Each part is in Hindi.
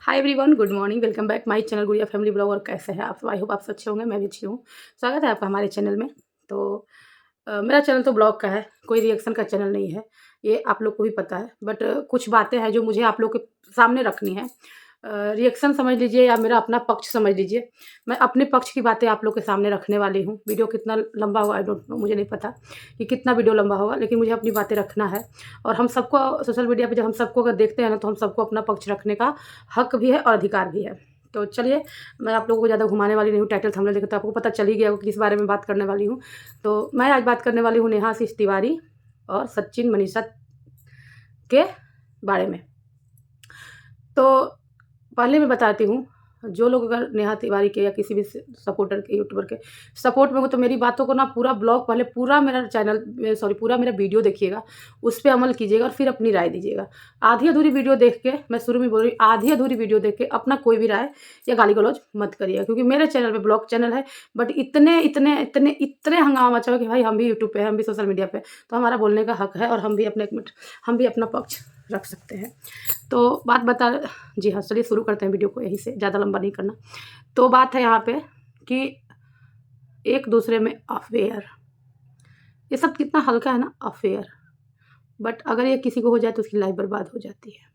Hi everyone, good morning. Welcome back my channel गुड़िया फैमिली ब्लॉग। और कैसे हैं आप? आई होप आप सब अच्छे होंगे। मैं भी अच्छी हूँ। स्वागत है आपका हमारे चैनल में। तो मेरा चैनल तो ब्लॉग का है, कोई रिएक्शन का चैनल नहीं है, ये आप लोग को भी पता है। बट कुछ बातें हैं जो मुझे आप लोग के सामने रखनी है। रिएक्शन समझ लीजिए या मेरा अपना पक्ष समझ लीजिए। मैं अपने पक्ष की बातें आप लोग के सामने रखने वाली हूँ। वीडियो कितना लंबा होगा आई डोंट नो, मुझे नहीं पता कि कितना वीडियो लंबा होगा, लेकिन मुझे अपनी बातें रखना है। और हम सबको सोशल मीडिया पे जब हम सबको अगर देखते हैं ना, तो हम सबको अपना पक्ष रखने का हक भी है और अधिकार भी है। तो चलिए, मैं आप लोगों को ज़्यादा घुमाने वाली नहीं हूँ। टाइटल थंबनेल देख के तो आपको पता चल ही गया होगा किस बारे में बात करने वाली हूँ। तो मैं आज बात करने वाली हूँ नेहा आशीष तिवारी और सचिन मनीषा के बारे में। तो पहले मैं बताती हूँ, जो लोग अगर नेहा तिवारी के या किसी भी सपोर्टर के, यूट्यूबर के सपोर्ट में हो, तो मेरी बातों को ना पूरा ब्लॉग पहले पूरा मेरा चैनल पूरा मेरा वीडियो देखिएगा, उस पे अमल कीजिएगा और फिर अपनी राय दीजिएगा। आधी अधूरी वीडियो देख के, मैं शुरू में बोल रही, आधी अधूरी वीडियो देख के अपना कोई भी राय या गाली गलौज मत करिएगा, क्योंकि मेरे चैनल पे ब्लॉग चैनल है। बट इतने इतने इतने इतने हंगामा मचा हुआ कि भाई हम भी यूट्यूब पे हैं, हम भी सोशल मीडिया पे, तो हमारा बोलने का हक है और हम भी हम भी अपना पक्ष रख सकते हैं। तो बात बता जी हाँ, चलिए शुरू करते हैं वीडियो को, यहीं से, ज़्यादा लंबा नहीं करना। तो बात है यहाँ पे कि एक दूसरे में अफेयर, ये सब कितना हल्का है ना, अफेयर। बट अगर ये किसी को हो जाए तो उसकी लाइफ बर्बाद हो जाती है।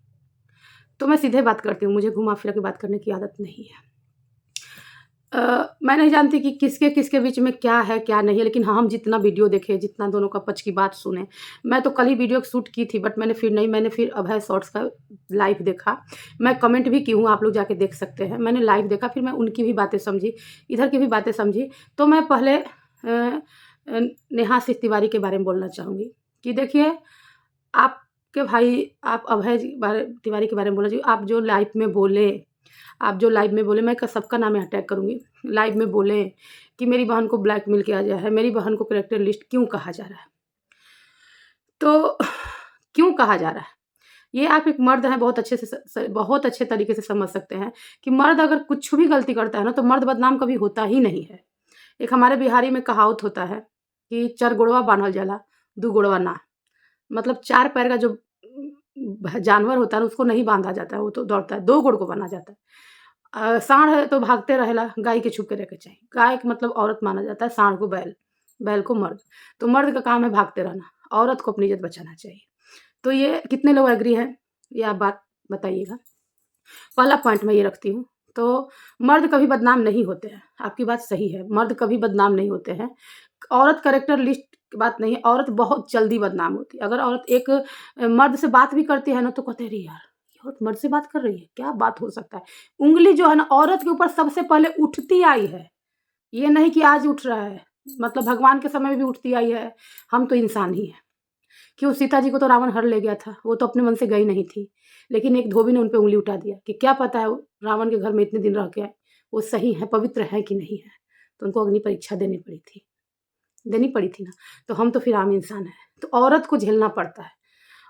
तो मैं सीधे बात करती हूँ, मुझे घुमा फिरा के बात करने की आदत नहीं है। मैं नहीं जानती कि किसके किसके बीच में क्या है क्या नहीं है, लेकिन हाँ, हम जितना वीडियो देखे, जितना दोनों का पक्ष की बात सुने। मैं तो कल ही वीडियो शूट की थी, बट मैंने फिर अभय शॉर्ट्स का लाइव देखा। मैं कमेंट भी की हूँ, आप लोग जाके देख सकते हैं। मैंने लाइव देखा, फिर मैं उनकी भी बातें समझी, इधर की भी बातें समझी। तो मैं पहले नेहा आशीष तिवारी के बारे में बोलना चाहूँगी कि देखिए, आपके भाई, आप अभय तिवारी के बारे में बोलना चाहिए। आप जो लाइव में बोले, मैं सबका नाम यहाँ टैग करूँगी। लाइव में बोले कि मेरी बहन को ब्लैकमेल किया गया है, मेरी बहन को कैरेक्टर लिस्ट क्यों कहा जा रहा है? तो क्यों कहा जा रहा है? ये आप एक मर्द हैं, बहुत अच्छे तरीके से समझ सकते हैं कि मर्द अगर कुछ भी गलती करता है ना, तो मर्द बदनाम कभी होता ही नहीं है। एक हमारे बिहारी में कहावत होता है कि चर गोड़वा बान्हल जाला, दू गोड़वा ना। मतलब 4 पैर का जो जानवर होता है ना, उसको नहीं बाँधा जाता है, वो तो दौड़ता है, 2 गोड़ को बाँधा जाता है। साँढ़ है तो भागते रहेला, गाय के छुप के रहे के चाही। गाय के मतलब औरत माना जाता है, साँढ़ को बैल, बैल को मर्द। तो मर्द का काम है भागते रहना, औरत को अपनी इज़्ज़त बचाना चाहिए। तो ये कितने लोग एग्री हैं? ये आप बात बताइएगा। पहला पॉइंट मैं ये रखती हूँ। तो मर्द कभी बदनाम नहीं होते हैं, आपकी बात सही है, मर्द कभी बदनाम नहीं होते हैं। औरत कैरेक्टर लिस्ट की बात नहीं है, औरत बहुत जल्दी बदनाम होती है। अगर औरत एक मर्द से बात भी करती है ना, तो कहते हैं अरे यार, ये औरत मर्द से बात कर रही है, क्या बात हो सकता है? उँगली जो है ना, औरत के ऊपर सबसे पहले उठती आई है। ये नहीं कि आज उठ रहा है, मतलब भगवान के समय में भी उठती आई है। हम तो इंसान ही हैं। क्यों? सीता जी को तो रावण हर ले गया था, वो तो अपने मन से गई नहीं थी। लेकिन एक धोबी ने उन पे उँगली उठा दिया कि क्या पता है, वो रावण के घर में इतने दिन रह के आए, वो सही है, पवित्र है कि नहीं है। तो उनको अग्नि परीक्षा देनी पड़ी थी ना। तो हम तो फिर आम इंसान हैं। तो औरत को झेलना पड़ता है।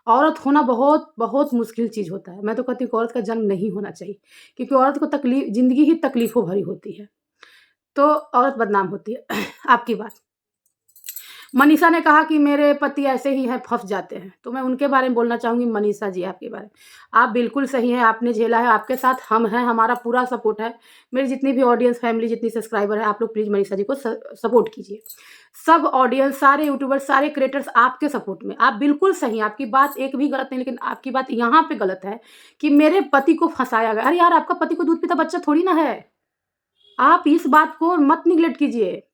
औरत होना बहुत बहुत मुश्किल चीज़ होता है। मैं तो कहती हूँ कि औरत का जन्म नहीं होना चाहिए, क्योंकि औरत को ज़िंदगी ही तकलीफ़ों भरी होती है। तो औरत बदनाम होती है। आपकी बात। मनीषा ने कहा कि मेरे पति ऐसे ही हैं, फँस जाते हैं। तो मैं उनके बारे में बोलना चाहूँगी, मनीषा जी आपके बारे में। आप बिल्कुल सही हैं, आपने झेला है, आपके साथ हम हैं, हमारा पूरा सपोर्ट है। मेरी जितनी भी ऑडियंस, फैमिली, जितनी सब्सक्राइबर है, आप लोग प्लीज़ मनीषा जी को सपोर्ट कीजिए। सब ऑडियंस, सारे यूट्यूबर, सारे क्रिएटर्स आपके सपोर्ट में। आप बिल्कुल सही हैं, आपकी बात एक भी गलत नहीं, लेकिन आपकी बात यहाँ पे गलत है कि मेरे पति को फँसाया गया। अरे यार, आपका पति कोई दूध पीता बच्चा थोड़ी ना है। आप इस बात को मत निग्लेक्ट कीजिए।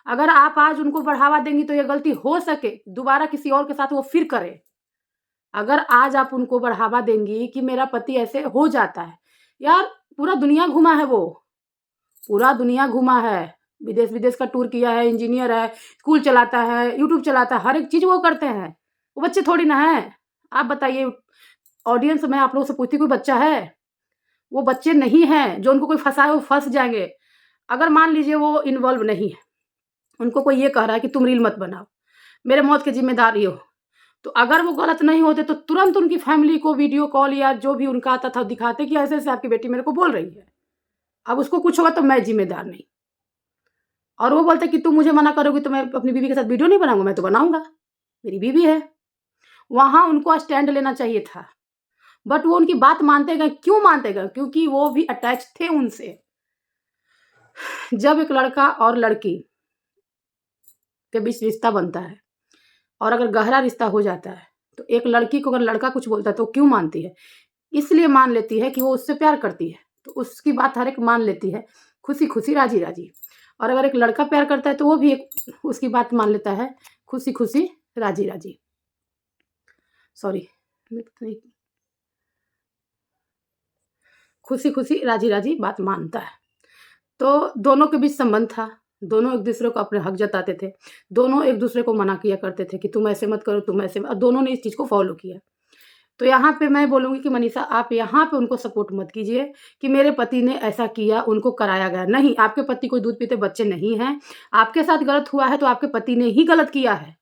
अगर आप आज उनको बढ़ावा देंगी, तो ये गलती हो सके दोबारा किसी और के साथ वो फिर करे। अगर आज आप उनको बढ़ावा देंगी कि मेरा पति ऐसे हो जाता है, यार पूरा दुनिया घूमा है वो, पूरा दुनिया घूमा है, विदेश-विदेश का टूर किया है, इंजीनियर है, स्कूल चलाता है, यूट्यूब चलाता है, हर एक चीज़ वो करते हैं। वो बच्चे थोड़ी ना हैं। आप बताइए, ऑडियंस मैं आप लोगों से पूछती हूँ, कोई बच्चा है? वो बच्चे नहीं हैं, जो उनको कोई फँसाए वो फँस जाएँगे। अगर मान लीजिए वो इन्वॉल्व नहीं है, उनको कोई ये कह रहा है कि तुम रील मत बनाओ, मेरे मौत की ज़िम्मेदारी हो। तो अगर वो गलत नहीं होते, तो तुरंत उनकी फैमिली को वीडियो कॉल या जो भी उनका आता था दिखाते कि ऐसे-ऐसे आपकी बेटी मेरे को बोल रही है। अब उसको कुछ होगा तो मैं ज़िम्मेदार नहीं। और वो बोलते कि तुम मुझे मना करोगी तो मैं अपनी बीवी के साथ वीडियो नहीं बनाऊँगा, मैं तो बनाऊँगा, मेरी बीवी है। वहाँ उनको स्टैंड लेना चाहिए था। बट वो उनकी बात मानते गए। क्यों मानते गए? क्योंकि वो भी अटैच थे उनसे। जब एक लड़का और लड़की के बीच रिश्ता बनता है और अगर गहरा रिश्ता हो जाता है, तो एक लड़की को अगर लड़का कुछ बोलता है तो वो क्यों मानती है? इसलिए मान लेती है कि वो उससे प्यार करती है, तो उसकी बात हर एक मान लेती है, खुशी-खुशी, राज़ी-राज़ी। और अगर एक लड़का प्यार करता है तो वो भी एक उसकी बात मान लेता है, खुशी-खुशी, राज़ी-राज़ी। सॉरी, मैं पता नहीं, खुशी-खुशी, राज़ी-राज़ी बात मानता है। तो दोनों के बीच संबंध था, दोनों एक-दूसरे को अपने हक जताते थे, दोनों एक-दूसरे को मना किया करते थे कि तुम ऐसे मत करो, तुम ऐसे और दोनों ने इस चीज़ को फ़ॉलो किया। तो यहाँ पे मैं बोलूँगी कि मनीषा, आप यहाँ पे उनको सपोर्ट मत कीजिए कि मेरे पति ने ऐसा किया, उनको कराया गया। नहीं, आपके पति कोई दूध पीते बच्चे नहीं हैं। आपके साथ गलत हुआ है तो आपके पति ने ही गलत किया है।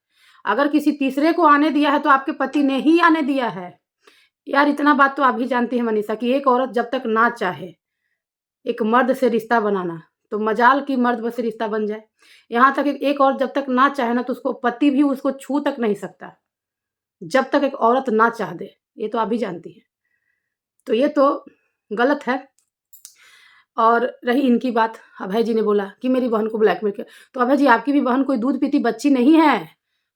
अगर किसी तीसरे को आने दिया है तो आपके पति ने ही आने दिया है। यार इतना बात तो आप भी जानती हैं मनीषा कि एक औरत जब तक ना चाहे एक मर्द से रिश्ता बनाना, तो मजाल कि मर्द से रिश्ता बन जाए। यहाँ तक एक औरत जब तक ना चाहे ना तो उसको पति भी उसको छू तक नहीं सकता, जब तक एक औरत ना चाह दे। ये तो आप भी जानती हैं। तो ये तो गलत है। और रही इनकी बात, अभय जी ने बोला कि मेरी बहन को ब्लैकमेल किया। तो अभय जी, आपकी भी बहन कोई दूध पीती बच्ची नहीं है।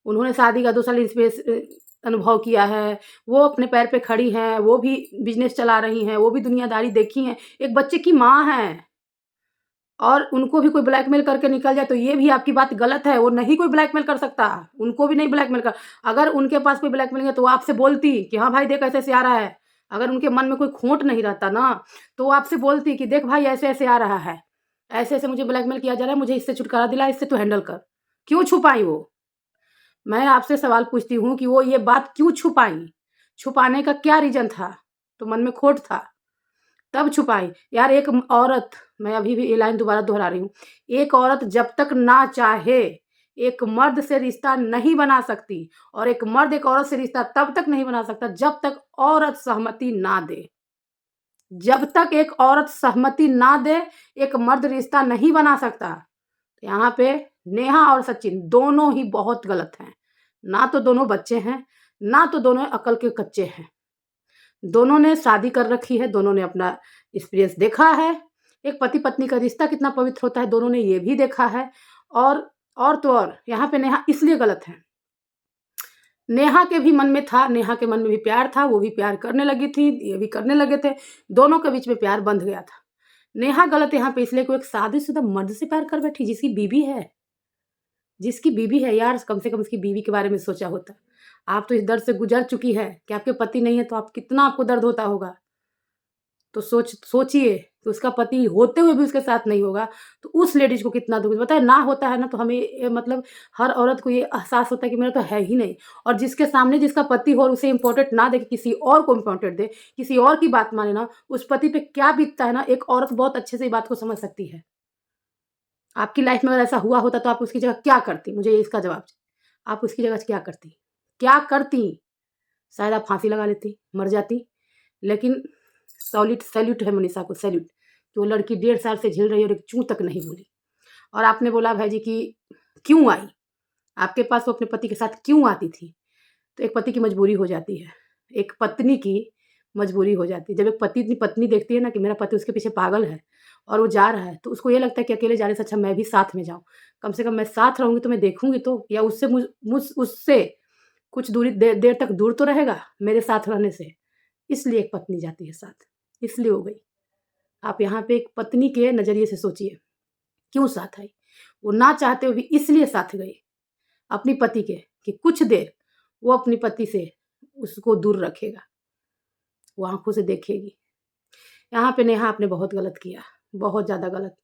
उन्होंने शादी का 2 साल एक्सपीरियंस अनुभव किया है। वो अपने पैर पे खड़ी हैं, वो भी बिज़नेस चला रही हैं, वो भी दुनियादारी देखी हैं। एक बच्चे की माँ हैं और उनको भी कोई ब्लैकमेल करके निकल जाए तो ये भी आपकी बात गलत है। वो नहीं कोई ब्लैकमेल कर सकता, उनको भी नहीं ब्लैकमेल कर। अगर उनके पास कोई ब्लैकमेलिंग है तो वो आपसे बोलती कि हाँ भाई देख ऐसे-ऐसे आ रहा है। अगर उनके मन में कोई खोट नहीं रहता ना, तो वो आपसे बोलती कि देख भाई ऐसे-ऐसे आ रहा है। ऐसे-ऐसे मुझे ब्लैकमेल किया जा रहा है, मुझे इससे छुटकारा दिला, इससे तू हैंडल कर। क्यों छुपाई वो? मैं आपसे सवाल पूछती हूँ कि वो ये बात क्यों छुपाई? छुपाने का क्या रीज़न था? तो मन में खोट था, तब छुपाई। यार एक औरत, मैं अभी भी ये लाइन दोबारा दोहरा रही हूँ, एक औरत जब तक ना चाहे, एक मर्द से रिश्ता नहीं बना सकती और एक मर्द एक औरत से रिश्ता तब तक नहीं बना सकता जब तक औरत सहमति ना दे। जब तक एक औरत सहमति ना दे, एक मर्द रिश्ता नहीं बना सकता। यहाँ पे नेहा और सचिन दोनों ही बहुत गलत हैं। ना तो दोनों बच्चे हैं, ना तो दोनों अक्ल के कच्चे हैं। दोनों ने शादी कर रखी है, दोनों ने अपना एक्सपीरियंस देखा है। एक पति-पत्नी का रिश्ता कितना पवित्र होता है, दोनों ने ये भी देखा है। और तो और, यहाँ पे नेहा इसलिए गलत है। नेहा के भी मन में था, नेहा के मन में भी प्यार था, वो भी प्यार करने लगी थी, ये भी करने लगे थे। दोनों के बीच में प्यार बंध गया था। नेहा गलत यहाँ पे इसलिए कि वो एक शादीशुदा मर्द से प्यार कर बैठी, जिसकी बीवी है यार, कम से कम उसकी बीवी के बारे में सोचा होता। आप तो इस दर्द से गुज़र चुकी है कि आपके पति नहीं है तो आप कितना आपको दर्द होता होगा। तो सोचिए कि उसका पति होते हुए भी उसके साथ नहीं होगा, तो उस लेडीज़ को कितना दुःख पता है। ना होता है ना तो हमें मतलब हर औरत को ये एहसास होता है कि मेरा तो है ही नहीं। और जिसके सामने जिसका पति हो और उसे इम्पोर्टेंट ना दे के किसी और को इम्पोर्टेंट दे, किसी और की बात माने ना, उस पति पे क्या बीतता है ना, एक औरत बहुत अच्छे से ये बात को समझ सकती है। आपकी लाइफ़ में अगर ऐसा हुआ होता तो आप उसकी जगह क्या करती? मुझे इसका जवाब चाहिए। आप उसकी जगह क्या करती? क्या करती? शायद आप फांसी लगा लेती, मर जाती। लेकिन सैल्यूट है मनीषा को, सैल्यूट कि वो लड़की 1.5 साल से झेल रही है और एक चूँ तक नहीं बोली। और आपने बोला भाई जी कि क्यों आई? आपके पास वो अपने पति के साथ क्यों आती थी? तो एक पति की मजबूरी हो जाती है, एक पत्नी की मजबूरी हो जाती है। जब एक पति अपनी पत्नी देखती है ना कि मेरा पति उसके पीछे पागल है और वो जा रहा है, तो उसको ये लगता है कि अकेले जाने से अच्छा मैं भी साथ में जाऊँ। कम से कम मैं साथ रहूँगी तो मैं देखूँगी तो, या उससे उससे कुछ दूरी देर देर तक दूर तो रहेगा मेरे साथ रहने से। इसलिए एक पत्नी जाती है साथ, इसलिए हो गई। आप यहाँ पे एक पत्नी के नज़रिए से सोचिए, क्यों साथ आई? वो ना चाहते हुए भी इसलिए साथ गई, अपनी पति के, कि कुछ देर वो अपनी पति से उसको दूर रखेगा, वो आँखों से देखेगी। यहाँ पे नेहा आपने बहुत गलत किया, बहुत ज़्यादा गलत।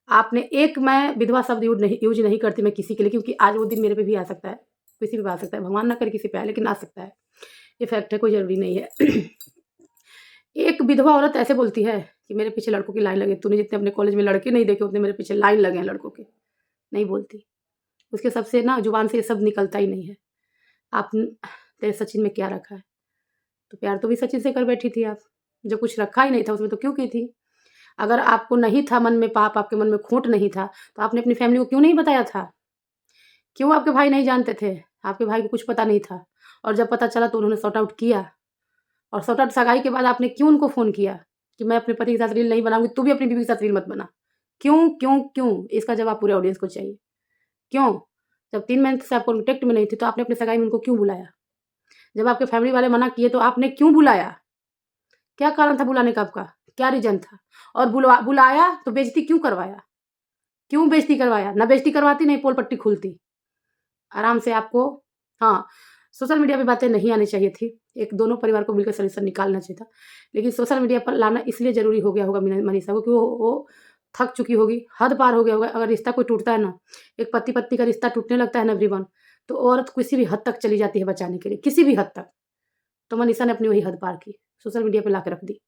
आपने एक मैं विधवा शब्द यूज़ नहीं करती मैं किसी के लिए, क्योंकि आज वो दिन मेरे पे भी आ सकता है, किसी पे भी आ सकता है, भगवान ना करे किसी पे आए, लेकिन आ सकता है। ये फैक्ट है, कोई ज़रूरी नहीं है। एक विधवा औरत ऐसे बोलती है कि मेरे पीछे लड़कों की लाइन लगी, तूने जितने अपने कॉलेज में लड़के नहीं देखे उतने मेरे पीछे लाइन लगे हैं लड़कों के। नहीं बोलती, उसके सबसे ना ज़ुबान से ये शब्द निकलता ही नहीं है। आप तेरे सचिन में क्या रखा है? तो प्यार तो भी सचिन से कर बैठी थी आप, जब कुछ रखा ही नहीं था उसमें तो क्यों की थी? अगर आपको नहीं था मन में पाप, आपके मन में खोट नहीं था, तो आपने अपनी फैमिली को क्यों नहीं बताया था? क्यों आपके भाई नहीं जानते थे? आपके भाई को कुछ पता नहीं था और जब पता चला तो उन्होंने सॉर्ट आउट किया। और सगाई के बाद आपने क्यों उनको फ़ोन किया कि मैं अपने पति के साथ रील नहीं बनाऊँगी, तू भी अपनी बीवी के साथ रील मत बना? क्यों, क्यों, क्यों? इसका जवाब पूरे ऑडियंस को चाहिए। क्यों? जब 3 मंथ से आप कॉन्टैक्ट में नहीं थे, तो आपने अपनी सगाई में उनको क्यों बुलाया? जब आपके फैमिली वाले मना किए, तो आपने क्यों बुलाया? क्या कारण था बुलाने का आपका? क्या रीज़न था? और बुलाया तो बेइज़्ज़ती क्यों करवाया? क्यों बेइज़्ज़ती करवाया? ना बेइज़्ज़ती करवाती, नहीं पोल पट्टी खुलती। आराम से आपको हाँ, सोशल मीडिया पे बातें नहीं आनी चाहिए थी। एक दोनों परिवार को मिलकर सॉल्यूशन निकालना चाहिए था। लेकिन सोशल मीडिया पर लाना इसलिए ज़रूरी हो गया होगा मनीषा को कि वो थक चुकी होगी, हद पार हो गया होगा। अगर रिश्ता कोई टूटता है ना, एक पति-पत्नी का रिश्ता टूटने लगता है ना एवरीवन, तो औरत किसी भी हद तक चली जाती है बचाने के लिए, किसी भी हद तक। तो मनीषा ने अपनी वही हद पार की, सोशल मीडिया पे लाके रख दी।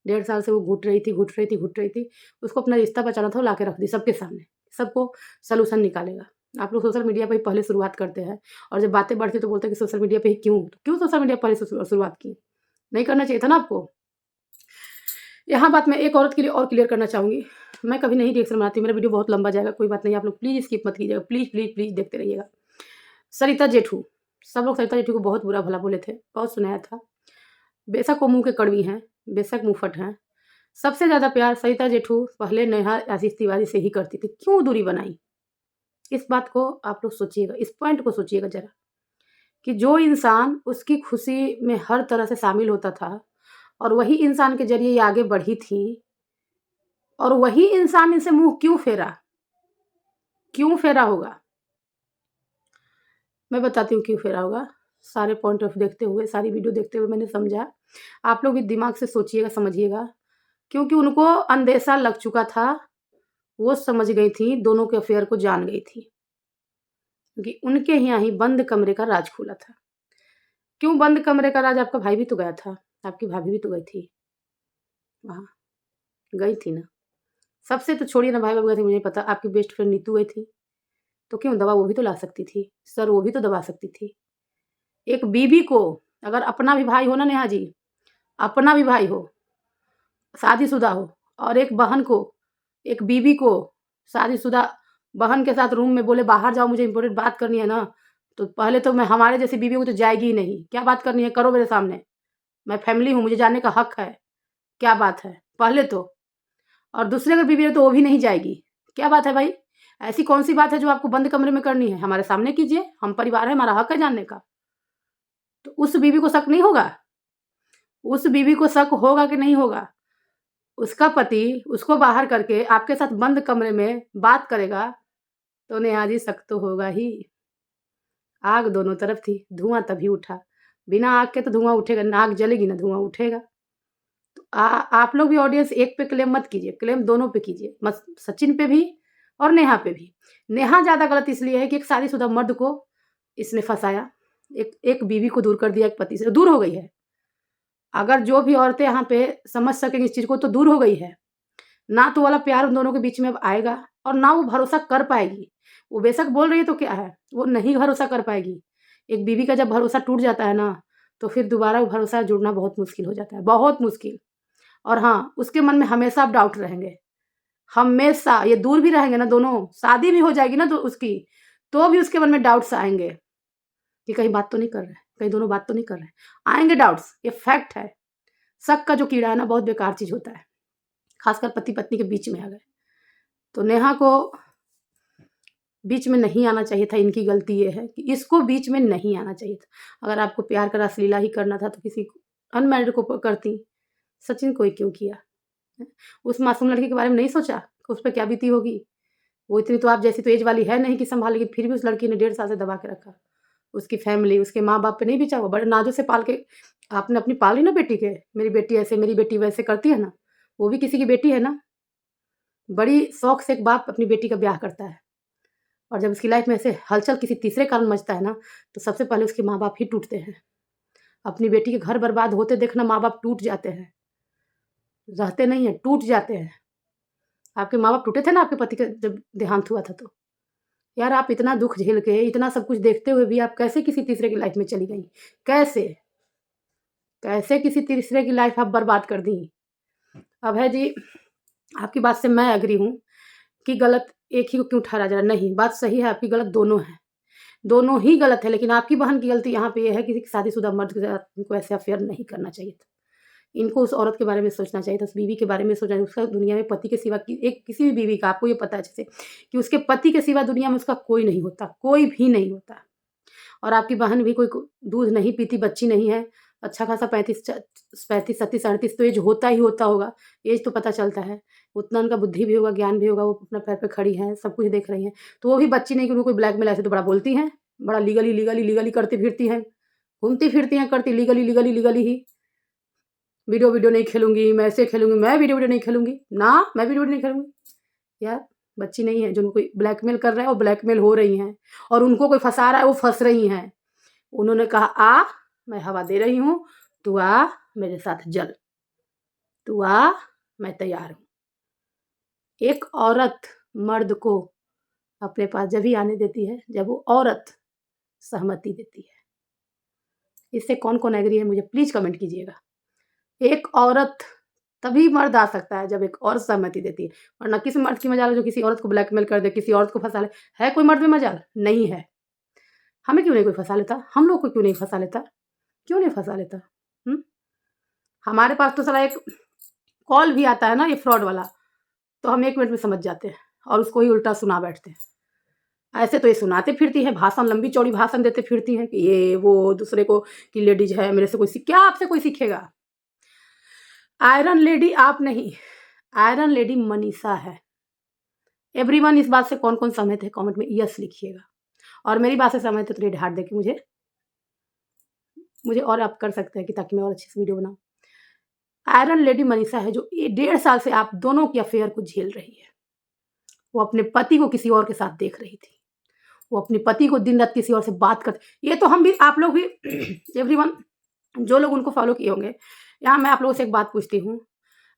1.5 साल से वो घुट रही थी, घुट रही थी, घुट रही थी। उसको अपना रिश्ता बचाना था, वो लाके रख दी सबके सामने। सबको सॉल्यूशन निकालेगा। आप लोग सोशल मीडिया पे ही पहले शुरुआत करते हैं और जब बातें बढ़ती है तो बोलते हैं कि सोशल मीडिया पे ही क्यों? तो क्यों सोशल मीडिया पर शुरुआत की? नहीं करना चाहिए था ना आपको? यहाँ बात मैं एक औरत के लिए और क्लियर करना चाहूँगी। मैं कभी नहीं रिएक्शन बनाती, मेरा वीडियो बहुत लंबा जाएगा, कोई बात नहीं, आप लोग प्लीज़ स्किप मत कीजिएगा। प्लीज़, प्लीज़, प्लीज़ देखते रहिएगा। सरिता जेठू, सब लोग सरिता जेठू को बहुत बुरा-भला बोले थे, बहुत सुनाया था। बेशक वो मुँह के कड़वी हैं, बेशक मुँहफट हैं। सबसे ज़्यादा प्यार सरिता जेठू पहले नेहा आशीष तिवारी से ही करती थी। क्यों दूरी बनाई? इस बात को आप लोग सोचिएगा, इस पॉइंट को सोचिएगा ज़रा, कि जो इंसान उसकी खुशी में हर तरह से शामिल होता था और वही इंसान के ज़रिए ये आगे बढ़ी थी और वही इंसान इनसे मुँह क्यों फेरा? क्यों फेरा होगा? मैं बताती हूँ क्यों फेरा होगा। सारे पॉइंट ऑफ देखते हुए, सारी वीडियो देखते हुए मैंने समझा। आप लोग भी दिमाग से सोचिएगा, समझिएगा। क्योंकि उनको अंदेशा लग चुका था, वो समझ गई थी, दोनों के अफ़ेयर को जान गई थी। क्योंकि उनके यहाँ ही बंद कमरे का राज खुला था। क्यों बंद कमरे का राज? आपका भाई भी तो गया था, आपकी भाभी भी तो गई थी वहाँ, गई थी ना। सबसे तो छोड़िए ना, भाई-बहन गए थे मुझे पता, आपकी बेस्ट फ्रेंड नीतू गई थी, तो क्यों दवा वो भी तो ला सकती थी, सर वो भी तो दबा सकती थी। एक बीवी को अगर अपना भी भाई हो ना नेहा जी, अपना भी भाई हो, शादीशुदा हो और एक बहन को, एक बीवी को शादीशुदा बहन के साथ रूम में बोले बाहर जाओ मुझे इम्पोर्टेंट बात करनी है ना, तो पहले तो मैं हमारे जैसी बीवी को तो जाएगी ही नहीं। क्या बात करनी है करो मेरे सामने, मैं फैमिली हूँ, मुझे जानने का हक है। क्या बात है? पहले तो। और दूसरी अगर बीवी है तो वो भी नहीं जाएगी। क्या बात है भाई? ऐसी कौन-सी बात है जो आपको बंद कमरे में करनी है? हमारे सामने कीजिए, हम परिवार है, हमारा हक है जानने का। तो उस बीवी को शक नहीं होगा? उस बीवी को शक होगा कि नहीं होगा? उसका पति उसको बाहर करके आपके साथ बंद कमरे में बात करेगा, तो नेहा जी शक तो होगा ही। आग दोनों तरफ थी, धुआँ तभी उठा। बिना आग के तो धुआँ उठेगा ना, आग जलेगी ना धुआँ उठेगा। तो आप लोग भी ऑडियंस एक पे क्लेम मत कीजिए, क्लेम दोनों पे कीजिए। सचिन पे भी और नेहा पे भी। नेहा ज़्यादा गलत इसलिए है कि एक शादीशुदा मर्द को इसने फँसाया। एक बीवी को दूर कर दिया एक पति से, दूर हो गई है। अगर जो भी औरतें यहाँ पे समझ सकेंगी इस चीज़ को तो दूर हो गई है। ना तो वाला प्यार उन दोनों के बीच में अब आएगा और ना वो भरोसा कर पाएगी। वो बेशक बोल रही है तो क्या है, वो नहीं भरोसा कर पाएगी। एक बीवी का जब भरोसा टूट जाता है ना, तो फिर दोबारा वो भरोसा जुड़ना बहुत मुश्किल हो जाता है, बहुत मुश्किल। और हाँ, उसके मन में हमेशा अब डाउट रहेंगे, हमेशा। ये दूर भी रहेंगे ना दोनों, शादी भी हो जाएगी ना तो उसकी, तो भी उसके मन में डाउट्स आएँगे कि कहीं बात तो नहीं कर रहे हैं, कहीं दोनों बात तो नहीं कर रहे हैं। आएँगे डाउट्स, ये फैक्ट है। शक का जो कीड़ा है ना बहुत बेकार चीज़ होता है, खासकर पति-पत्नी के बीच में आ गए। तो नेहा को बीच में नहीं आना चाहिए था, इनकी गलती ये है कि इसको बीच में नहीं आना चाहिए था। अगर आपको प्यार का रासलीला ही करना था तो किसी अनमैरिड को करती, सचिन को ही क्यों किया? हैं? उस मासूम लड़की के बारे में नहीं सोचा कि उस पे क्या बीती होगी? वो इतनी तो आप जैसी तो एज वाली है नहीं कि सँभालेगी, फिर भी उस लड़की ने 1.5 साल से दबा के रखा। उसकी फैमिली, उसके माँ-बाप पे नहीं बिचा, वो बड़े नाज़ों से पाल के आपने अपनी पाली ना बेटी के, मेरी बेटी ऐसे, मेरी बेटी वैसे करती है ना, वो भी किसी की बेटी है ना। बड़ी शौक से एक बाप अपनी बेटी का ब्याह करता है और जब उसकी लाइफ़ में ऐसे हलचल किसी तीसरे कारण मचता है ना, तो सबसे पहले उसके माँ-बाप ही टूटते हैं। अपनी बेटी के घर बर्बाद होते देखना माँ-बाप टूट जाते हैं, रहते नहीं हैं, टूट जाते हैं। आपके माँ-बाप टूटे थे ना आपके पति का जब देहांत हुआ था तो। यार आप इतना दुःख झेल के, इतना सब कुछ देखते हुए भी आप कैसे किसी तीसरे की लाइफ़ में चली गईं? कैसे? कैसे किसी तीसरे की लाइफ़ आप बर्बाद कर दी? अभय जी, आपकी बात से मैं एग्री हूँ कि गलत एक ही को क्यों ठहराया जा रहा है? नहीं, बात सही है आपकी, गलत दोनों हैं। दोनों ही गलत है, लेकिन आपकी बहन की गलती यहाँ पे ये है कि शादीशुदा मर्द के साथ उनको ऐसे अफ़ेयर नहीं करना चाहिए था। इनको उस औरत के बारे में सोचना चाहिए था, उस बीवी के बारे में सोचना चाहिए। उसका दुनिया में पति के सिवा किसी भी बीवी का, आपको ये पता है अच्छे से कि उसके पति के सिवा दुनिया में उसका कोई नहीं होता, कोई भी नहीं होता। और आपकी बहन भी कोई दूध नहीं पीती, बच्ची नहीं है, अच्छा खासा 35 37 38 तो एज होता ही होता होगा, एज तो पता चलता है। उतना उनका बुद्धि भी होगा, ज्ञान भी होगा, वो अपने पैर पे खड़ी हैं, सब कुछ देख रही हैं। तो वो भी बच्ची नहीं कि उनको कोई ब्लैकमेल, ऐसे तो बड़ा बोलती हैं, बड़ा लीगली करती फिरती हैं, घूमती फिरती हैं, करती लीगली ही। वीडियो नहीं खेलूँगी, मैं ऐसे खेलूँगी, मैं वीडियो नहीं खेलूँगी, ना मैं वीडियो नहीं खेलूँगी। यार बच्ची नहीं है जो उनको कोई ब्लैकमेल कर रहा है और ब्लैकमेल हो रही हैं, और उनको कोई फँसा रहा है, वो फँस रही हैं। उन्होंने कहा आ, मैं हवा दे रही हूँ, तू आ मेरे साथ जल, तू आ, मैं तैयार हूँ। एक औरत मर्द को अपने पास जब ही आने देती है जब वो औरत सहमति देती है। इससे कौन-कौन एग्री है मुझे प्लीज़ कमेंट कीजिएगा। एक औरत तभी मर्द आ सकता है जब एक औरत सहमति देती है, वरना किस मर्द की मजाल है जो किसी औरत को ब्लैकमेल कर दे, किसी औरत को फँसा ले। है कोई मर्द में मजाल? नहीं है। हमें क्यों नहीं कोई फँसा लेता? हम लोग को क्यों नहीं फँसा लेता? क्यों नहीं फँसा लेता? हुँ? हमारे पास तो साला एक कॉल भी आता है ना ये फ्रॉड वाला, तो हम 1 मिनट में समझ जाते हैं और उसको ही उल्टा सुना बैठते हैं। ऐसे तो ये सुनाते फिरती हैं, भाषण लंबी-चौड़ी भाषण देते फिरती हैं कि ये वो दूसरे को कि लेडीज़ है, मेरे से कोई सीख क्या आपसे कोई सीखेगा? आयरन लेडी आप नहीं, आयरन लेडी मनीषा है। एवरीवन इस बात से कौन-कौन सहमत है कमेंट में यस लिखिएगा, और मेरी बात से सहमत है तो रेड हार्ट देके मुझे और आप कर सकते हैं कि ताकि मैं और अच्छी से वीडियो बनाऊँ। आयरन लेडी मनीषा है जो ये 1.5 साल से आप दोनों की अफेयर को झेल रही है। वो अपने पति को किसी और के साथ देख रही थी। वो अपने पति को दिन-रात किसी और से बात करती, ये तो हम भी आप लोग भी एवरीवन जो लोग उनको फ़ॉलो किए होंगे, यहाँ मैं आप लोगों से एक बात पूछती हूँ।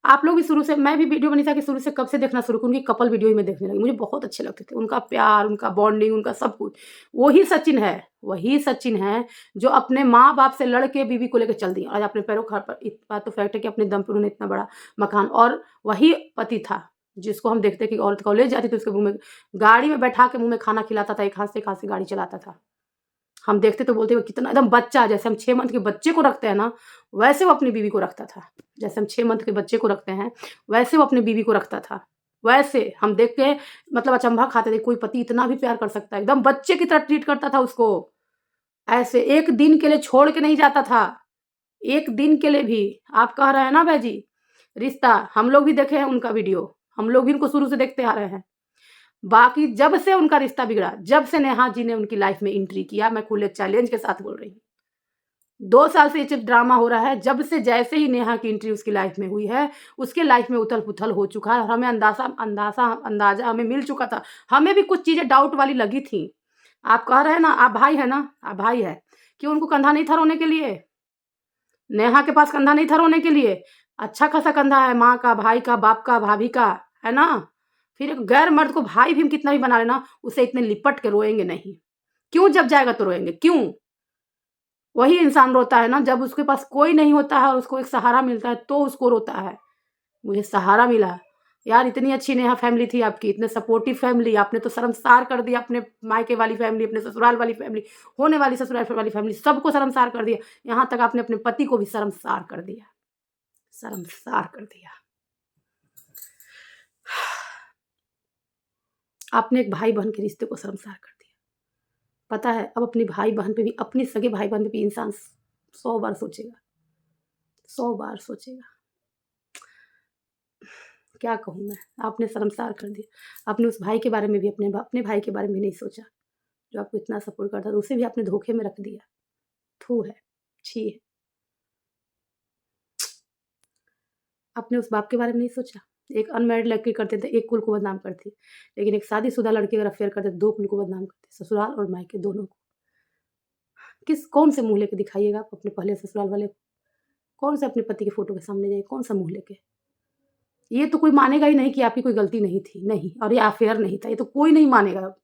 आप लोग भी शुरू से, मैं भी वीडियो मनीषा की शुरू से कब से देखना शुरू की, उनकी कपल वीडियो ही मैं देखने लगी। मुझे बहुत अच्छे लगते थे। उनका प्यार, उनका बॉन्डिंग, उनका सब कुछ। वही सचिन है जो अपने माँ-बाप से लड़ के बीवी को लेके चल दिए। आज अपने पैरों पर इस बात तो फैक्ट है कि अपने दम पे उन्होंने इतना बड़ा मकान, और वही पति था जिसको हम देखते कि औरत कॉलेज जाती थी उसके मुँह में गाड़ी में बैठा के मुँह में खाना खिलाता था, एक हाथ से एक हाथ से गाड़ी चलाता था। हम देखते तो बोलते कितना एकदम बच्चा, जैसे हम 6 मंथ के बच्चे को रखते हैं ना, वैसे वो अपनी बीवी को रखता था। जैसे हम 6 मंथ के बच्चे को रखते हैं, वैसे वो अपनी बीवी को रखता था। वैसे हम देख के मतलब अचंभा खाते थे, कोई पति इतना भी प्यार कर सकता है। एकदम बच्चे की तरह ट्रीट करता था उसको। ऐसे एक दिन के लिए छोड़ के नहीं जाता था, एक दिन के लिए भी। आप कह रहे हैं ना भैजी, रिश्ता हम लोग भी देखे हैं उनका वीडियो, हम लोग भी इनको शुरू से देखते आ रहे हैं। बाकी जब से उनका रिश्ता बिगड़ा, जब से नेहा जी ने उनकी लाइफ में एंट्री किया, मैं खुले चैलेंज के साथ बोल रही हूँ, 2 साल से ये सिर्फ ड्रामा हो रहा है। जब से जैसे ही नेहा की एंट्री उसकी लाइफ में हुई है, उसके लाइफ में उथल-पुथल हो चुका है, और हमें अंदाज़ा हमें मिल चुका था। हमें भी कुछ चीज़ें डाउट वाली लगी थी। आप कह रहे हैं ना, आप भाई हैं ना, आप भाई हैं, क्यों उनको कंधा नहीं था रोने के लिए? नेहा के पास कंधा नहीं था रोने के लिए? अच्छा खासा कंधा है, माँ का, भाई का, बाप का, भाभी का, है ना? फिर एक गैर मर्द को भाई भी हम कितना भी बना लेना, उसे इतने लिपट के रोएँगे नहीं। क्यों? जब जाएगा तो रोएँगे, क्यों? वही इंसान रोता है ना जब उसके पास कोई नहीं होता है और उसको एक सहारा मिलता है तो उसको रोता है। मुझे सहारा मिला। यार इतनी अच्छी नेहा फैमिली थी आपकी, इतने सपोर्टिव फैमिली, आपने तो शर्मसार कर दिया अपने मायके वाली फैमिली, अपने ससुराल वाली फैमिली, होने वाली ससुराल वाली फैमिली, सबको शर्मसार कर दिया। यहाँ तक आपने अपने पति को भी शर्मसार कर दिया, शर्मसार कर दिया। आपने एक भाई-बहन के रिश्ते को शर्मसार कर दिया। पता है अब अपनी भाई-बहन पे भी, अपने सगे भाई-बहन पे भी इंसान 100 बार सोचेगा, 100 बार सोचेगा। क्या कहूँ मैं, आपने शर्मसार कर दिया। आपने उस भाई के बारे में भी, अपने भाई के बारे में भी नहीं सोचा, जो आपको इतना सपोर्ट करता था, उसे भी आपने धोखे में रख दिया। थू है, छी है। आपने उस बाप के बारे में नहीं सोचा। एक अनमैरिड लड़की करते थे, एक कुल को बदनाम करती, लेकिन एक शादीशुदा लड़की अगर अफेयर करते, 2 कुल को बदनाम करती, ससुराल और मायके दोनों को। कौन से मुँह लेके दिखाइएगा आप अपने पहले ससुराल वाले को? कौन से अपने पति के फ़ोटो के सामने जाइए, कौन-सा मुँह लेके? ये तो कोई मानेगा ही नहीं कि आपकी कोई गलती नहीं थी, नहीं, और ये अफेयर नहीं था, ये तो कोई नहीं मानेगा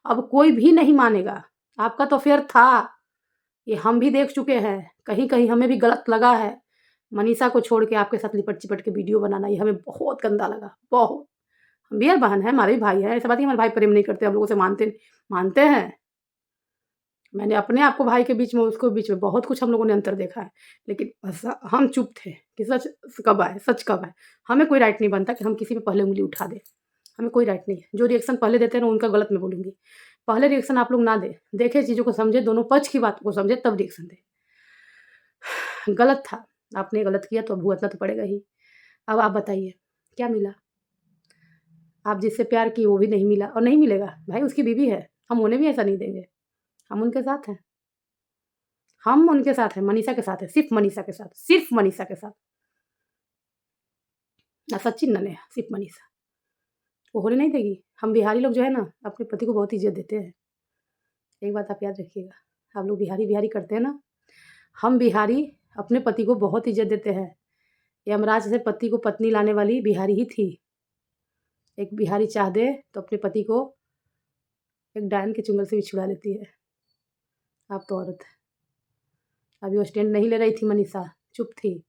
अब कोई भी नहीं मानेगा। आपका तो अफेयर था, ये हम भी देख चुके हैं, कहीं-कहीं हमें भी गलत लगा है। मनीषा को छोड़ के आपके साथ लिपट-चिपट के वीडियो बनाना, ये हमें बहुत गंदा लगा, बहुत। हम भी यार बहन हैं, हमारे भी भाई हैं, ऐसा बात नहीं हमारे भाई प्रेम नहीं करते, हम लोगों से मानते हैं। मैंने अपने आप को भाई के बीच में, उसको बीच में बहुत कुछ हम लोगों ने अंतर देखा है। लेकिन हम चुप थे कि सच कब आए, सच कब आए। हमें कोई राइट नहीं बनता कि हम किसी पे पहले उँगली उठा दें। हमें कोई राइट नहीं है। जो रिएक्शन पहले देते हैं ना, उनका गलत मैं बोलूँगी। पहले रिएक्शन आप लोग ना दें। देखें, चीज़ों को समझें, दोनों पक्ष की बात को समझें, तब रिएक्शन दें। गलत था, आपने गलत किया तो अब भुगतना तो पड़ेगा ही। अब आप बताइए, क्या मिला? आप जिससे प्यार किए वो भी नहीं मिला और नहीं मिलेगा। भाई उसकी बीवी है, हम उन्हें भी ऐसा नहीं देंगे। हम उनके साथ हैं। हम उनके साथ हैं, मनीषा के साथ हैं, सिर्फ़ मनीषा के साथ, सिर्फ़ मनीषा के साथ। ना सचिन ना नेहा, सिर्फ़ मनीषा। वो होने नहीं देगी। हम बिहारी लोग जो है ना, अपने पति को बहुत इज़्ज़त देते हैं। एक बात आप याद रखिएगा, आप लोग बिहारी-बिहारी करते हैं ना, हम बिहारी अपने पति को बहुत इज़्ज़त देते हैं। यमराज से पति को पत्नी लाने वाली बिहारी ही थी। एक बिहारी चाह दे तो अपने पति को एक डायन के चुंगल से भी छुड़ा लेती है। आप तो औरत हैं। अभी वो स्टैंड नहीं ले रही थी मनीषा, चुप थी।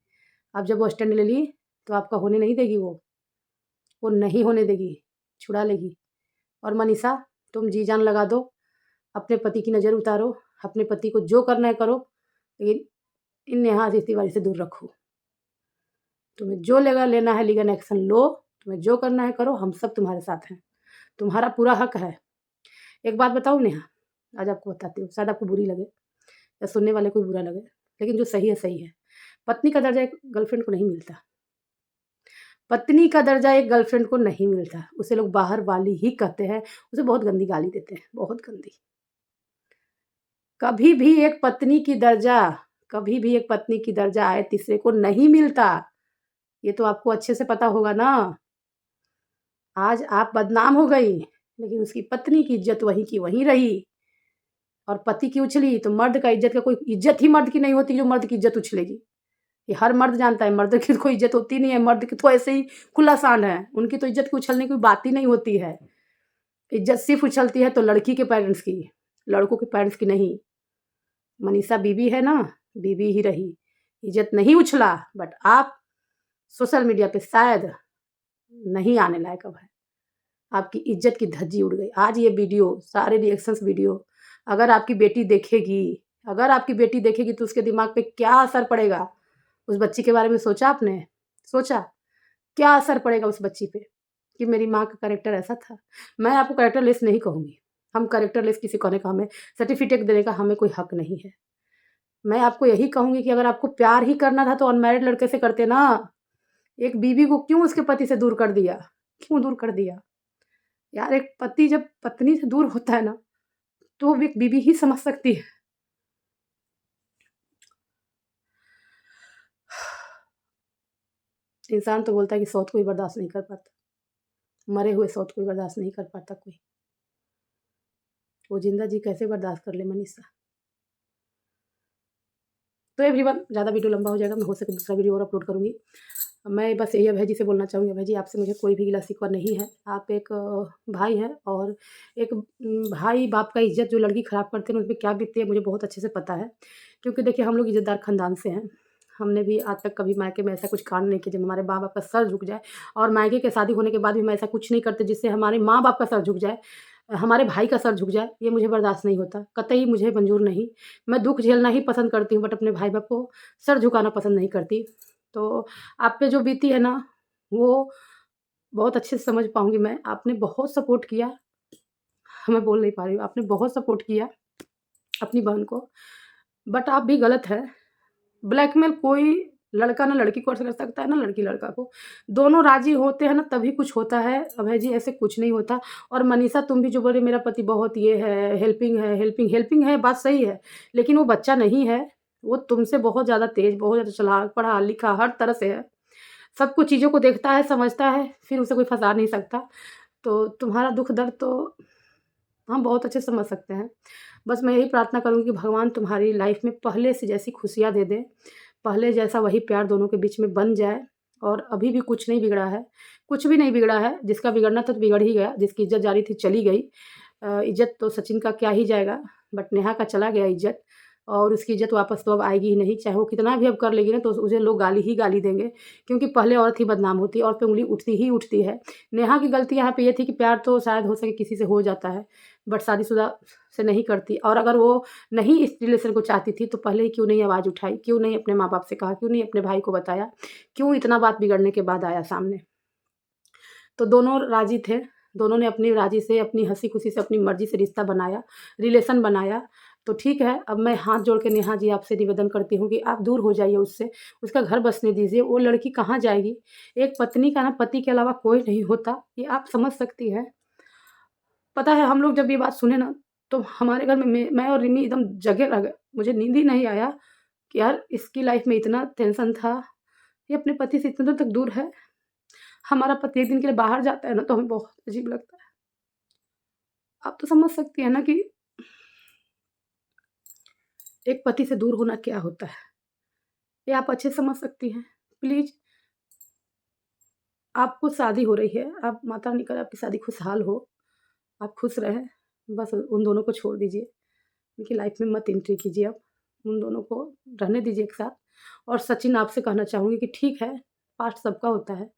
अब जब वो स्टैंड ले ली तो आपका होने नहीं देगी वो नहीं होने देगी, छुड़ा लेगी। और मनीषा, तुम जी जान लगा दो, अपने पति की नज़र उतारो, अपने पति को जो करना है करो, लेकिन इन नेहा तिवारी से दूर रखो। तुम्हें जो लेना है लीगल एक्शन लो, तुम्हें जो करना है करो, हम सब तुम्हारे साथ हैं। तुम्हारा पूरा हक है। एक बात बताऊँ नेहा, आज आपको बताती हूँ, शायद आपको बुरी लगे या सुनने वाले को बुरा लगे, लेकिन जो सही है सही है। पत्नी का दर्जा एक गर्लफ्रेंड को नहीं मिलता। पत्नी का दर्जा एक गर्लफ्रेंड को नहीं मिलता। उसे लोग बाहर वाली ही कहते हैं, उसे बहुत गंदी गाली देते हैं, बहुत गंदी। कभी भी एक पत्नी की दर्जा, कभी भी एक पत्नी की दर्जा आए तीसरे को नहीं मिलता। ये तो आपको अच्छे से पता होगा ना। आज आप बदनाम हो गई, लेकिन उसकी पत्नी की इज़्ज़त वहीं की वहीं रही। और पति की उछली तो मर्द का इज़्ज़त का कोई इज़्ज़त ही मर्द की नहीं होती जो मर्द की इज़्ज़त उछलेगी। ये हर मर्द जानता है, मर्द की तो कोई इज़्ज़त होती नहीं है, मर्द की तो ऐसे ही खुला सांड है। उनकी तो इज़्ज़त की उछलने की कोई बात ही नहीं होती है। इज़्ज़त सिर्फ़ उछलती है तो लड़की के पेरेंट्स की, लड़कों के पेरेंट्स की नहीं। मनीषा बीवी है ना, बीवी ही रही। इज़्ज़त नहीं उछला, बट आप सोशल मीडिया पे शायद नहीं आने लायक अब है। आपकी इज़्ज़त की धज्जी उड़ गई। आज ये वीडियो, सारे रिएक्शंस वीडियो अगर आपकी बेटी देखेगी, अगर आपकी बेटी देखेगी तो उसके दिमाग पे क्या असर पड़ेगा? उस बच्ची के बारे में सोचा आपने? सोचा? क्या असर पड़ेगा उस बच्ची पे कि मेरी माँ का कैरेक्टर ऐसा था? मैं आपको कैरेक्टरलेस नहीं कहूँगी। हम कैरेक्टरलेस किसी को कहने का, हमें सर्टिफ़िकेट देने का हमें कोई हक नहीं है। मैं आपको यही कहूँगी कि अगर आपको प्यार ही करना था तो अनमैरिड लड़के से करते ना। एक बीवी को क्यों उसके पति से दूर कर दिया? क्यों दूर कर दिया? यार, एक पति जब पत्नी से दूर होता है ना, तो वो एक बीवी ही समझ सकती है। इंसान तो बोलता है कि सौत कोई बर्दाश्त नहीं कर पाता। मरे हुए सौत कोई बर्दाश्त नहीं कर पाता कोई। वो ज़िंदा जी कैसे बर्दाश्त कर ले मनीषा? तो एवरीवन, ज़्यादा वीडियो लंबा हो जाएगा, मैं हो सके दूसरा वीडियो और अपलोड करूँगी। मैं बस यही अभय जी से बोलना चाहूँगी, अभय जी आपसे मुझे कोई भी गिला-शिकवा नहीं है। आप एक भाई हैं और एक भाई बाप का इज़्ज़त जो लड़की ख़राब करते हैं, उसमें क्या बीतती है मुझे बहुत अच्छे से पता है। क्योंकि देखिए, हम लोग इज़्ज़तदार ख़ानदान से हैं। हमने भी आज तक कभी मायके में ऐसा कुछ कांड नहीं किया जब हमारे माँ-बाप का सर झुक जाए, और मायके के शादी होने के बाद भी हम ऐसा कुछ नहीं करते जिससे हमारे माँ-बाप का सर झुक जाए, हमारे भाई का सर झुक जाए, ये मुझे बर्दाश्त नहीं होता। कतई मुझे मंज़ूर नहीं। मैं दुःख झेलना ही पसंद करती हूँ, बट अपने भाई-बाप को सर झुकाना पसंद नहीं करती। तो आप पे जो बीती है ना, वो बहुत अच्छे से समझ पाऊँगी मैं। आपने बहुत सपोर्ट किया, मैं बोल नहीं पा रही हूँ। आपने बहुत सपोर्ट किया अपनी बहन को, बट आप भी गलत हैं। ब्लैकमेल कोई लड़का ना लड़की को कर सकता है, ना लड़की लड़का को। दोनों राज़ी होते हैं ना तभी कुछ होता है। अभय जी, ऐसे कुछ नहीं होता। और मनीषा, तुम भी जो बोल रही मेरा पति बहुत ये है, हेल्पिंग है, बात सही है। लेकिन वो बच्चा नहीं है। वो तुमसे बहुत ज़्यादा तेज़, बहुत ज़्यादा चालाक, पढ़ा-लिखा हर तरह से है। सब कुछ चीज़ों को देखता है, समझता है, फिर उसे कोई फँसा नहीं सकता। तो तुम्हारा दुःख दर्द तो हम बहुत अच्छे से समझ सकते हैं। बस मैं यही प्रार्थना करूँगी कि भगवान तुम्हारी लाइफ़ में पहले से जैसी खुशियाँ दे दें, पहले जैसा वही प्यार दोनों के बीच में बन जाए। और अभी भी कुछ नहीं बिगड़ा है, कुछ भी नहीं बिगड़ा है। जिसका बिगड़ना था तो बिगड़ ही गया, जिसकी इज़्ज़त जा रही थी चली गई। इज़्ज़त तो सचिन का क्या ही जाएगा, बट नेहा का चला गया इज़्ज़त। और उसकी इज़्ज़त वापस तो अब आएगी ही नहीं, चाहे वो कितना भी अब कर लेगी ना तो उसे लोग गाली ही गाली देंगे, क्योंकि पहले औरत ही बदनाम होती है, औरत पे उँगली उठती ही उठती है। नेहा की गलती यहाँ पे ये थी कि प्यार तो शायद हो सके किसी से हो जाता है, बट शादीशुदा से नहीं करती, और अगर वो नहीं इस रिलेशन को चाहती थी तो पहले ही क्यों नहीं आवाज़ उठाई, क्यों नहीं अपने माँ-बाप से कहा, क्यों नहीं अपने भाई को बताया, क्यों इतना बात बिगड़ने के बाद आया सामने। तो दोनों राज़ी थे, दोनों ने अपनी राज़ी से, अपनी हँसी-खुशी से, अपनी मर्ज़ी से रिश्ता बनाया, रिलेशन बनाया। तो ठीक है, अब मैं हाथ जोड़ के नेहा जी आपसे निवेदन करती हूँ कि आप दूर हो जाइए उससे, उसका घर बसने दीजिए, वो लड़की कहाँ जाएगी? एक पत्नी का ना पति के अलावा कोई नहीं होता, ये आप समझ सकती हैं। पता है हम लोग जब ये बात सुने ना, तो हमारे घर में मैं और रिमी एकदम जगे रह गए। मुझे नींद ही नहीं आया कि यार इसकी लाइफ़ में इतना टेंशन था, ये अपने पति से इतने दिनों तक दूर है। हमारा पति एक दिन के लिए बाहर जाता है ना तो हमें बहुत अजीब लगता है। आप तो समझ सकती हैं ना कि एक पति से दूर होना क्या होता है। ये आप अच्छे से समझ सकती हैं। प्लीज़ आपको शादी हो रही है, आप माता रानी करे आपकी शादी खुशहाल हो, आप खुश रहें, बस उन दोनों को छोड़ दीजिए। उनकी लाइफ़ में मत एंट्री कीजिए आप, उन दोनों को रहने दीजिए एक साथ। और सचिन आपसे कहना चाहूँगी कि ठीक है, पास्ट सबका होता है,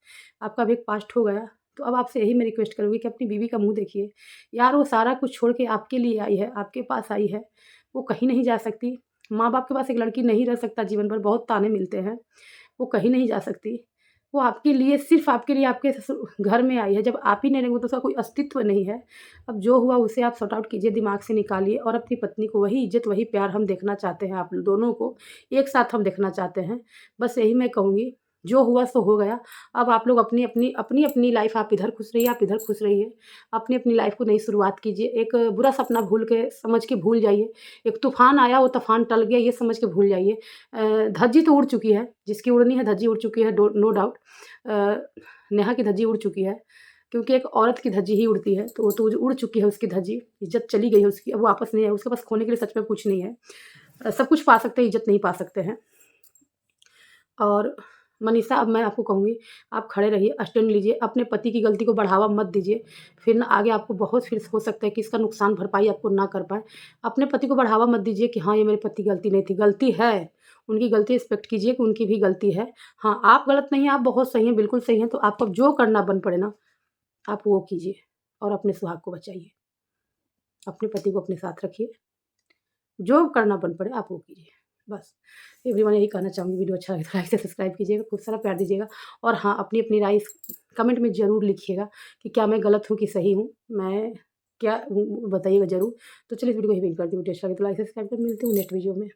आपका भी एक पास्ट हो गया, तो अब आपसे यही मैं रिक्वेस्ट करूँगी कि अपनी बीवी का मुँह देखिए। यार वो सारा कुछ छोड़ के आपके लिए आई है, आपके पास आई है, वो कहीं नहीं जा सकती। माँ-बाप के पास एक लड़की नहीं रह सकता जीवन भर, बहुत ताने मिलते हैं, वो कहीं नहीं जा सकती। वो आपके लिए, सिर्फ़ आपके लिए आपके घर में आई है, जब आप ही नहीं रहेंगे तो उसका कोई अस्तित्व नहीं है। अब जो हुआ उसे आप सॉर्ट आउट कीजिए, दिमाग से निकालिए, और अपनी पत्नी को वही इज़्ज़त, वही प्यार हम देखना चाहते हैं, आप दोनों को एक साथ हम देखना चाहते हैं। बस यही मैं कहूँगी, जो हुआ सो हो गया। अब आप लोग अपनी लाइफ़, आप इधर खुश रहिए, आप इधर खुश रहिए। अपनी लाइफ़ को नई शुरुआत कीजिए। एक बुरा सपना भूल के, समझ के भूल जाइए। एक तूफ़ान आया, वो तूफ़ान टल गया, ये समझ के भूल जाइए। धज्जी तो उड़ चुकी है, जिसकी उड़नी है धज्जी उड़ चुकी है, नो डाउट। नेहा की धज्जी उड़ चुकी है, क्योंकि एक औरत की धज्जी ही उड़ती है, तो वो तो उड़ चुकी है उसकी धज्जी, इज़्ज़त चली गई है उसकी, अब वापस नहीं है, उसके पास खोने के लिए सच में कुछ नहीं है। सब कुछ पा सकते हैं, इज़्ज़त नहीं पा सकते हैं। और मनीषा, अब मैं आपको कहूँगी, आप खड़े रहिए, स्टैंड लीजिए, अपने पति की गलती को बढ़ावा मत दीजिए, फिर ना आगे आपको बहुत फिर हो सकता है कि इसका नुकसान भरपाई आपको ना कर पाएँ। अपने पति को बढ़ावा मत दीजिए कि हाँ, ये मेरे पति की गलती नहीं थी, गलती है, उनकी गलती रिस्पेक्ट कीजिए कि उनकी भी गलती है। हाँ, आप गलत नहीं हैं, आप बहुत सही हैं, बिल्कुल सही हैं, तो आपको अब जो करना बन पड़े ना, आप वो कीजिए और अपने सुहाग को बचाइए। अपने पति को अपने साथ रखिए, जो करना बन पड़े आप वो कीजिए, बस। एवरीवन यही कहना चाहूँगी। वीडियो अच्छा लगे तो लाइक से सब्सक्राइब कीजिएगा, खूब सारा प्यार दीजिएगा, और हाँ, अपनी-अपनी राय कमेंट में ज़रूर लिखिएगा कि क्या मैं गलत हूँ कि सही हूँ, मैं क्या बताइएगा ज़रूर। तो चलिए इस वीडियो को यहीं पे एंड करती हूँ। वीडियो अच्छा लगे तो लाइक से सब्सक्राइब कर, मिलती हूँ नेक्स्ट वीडियो में।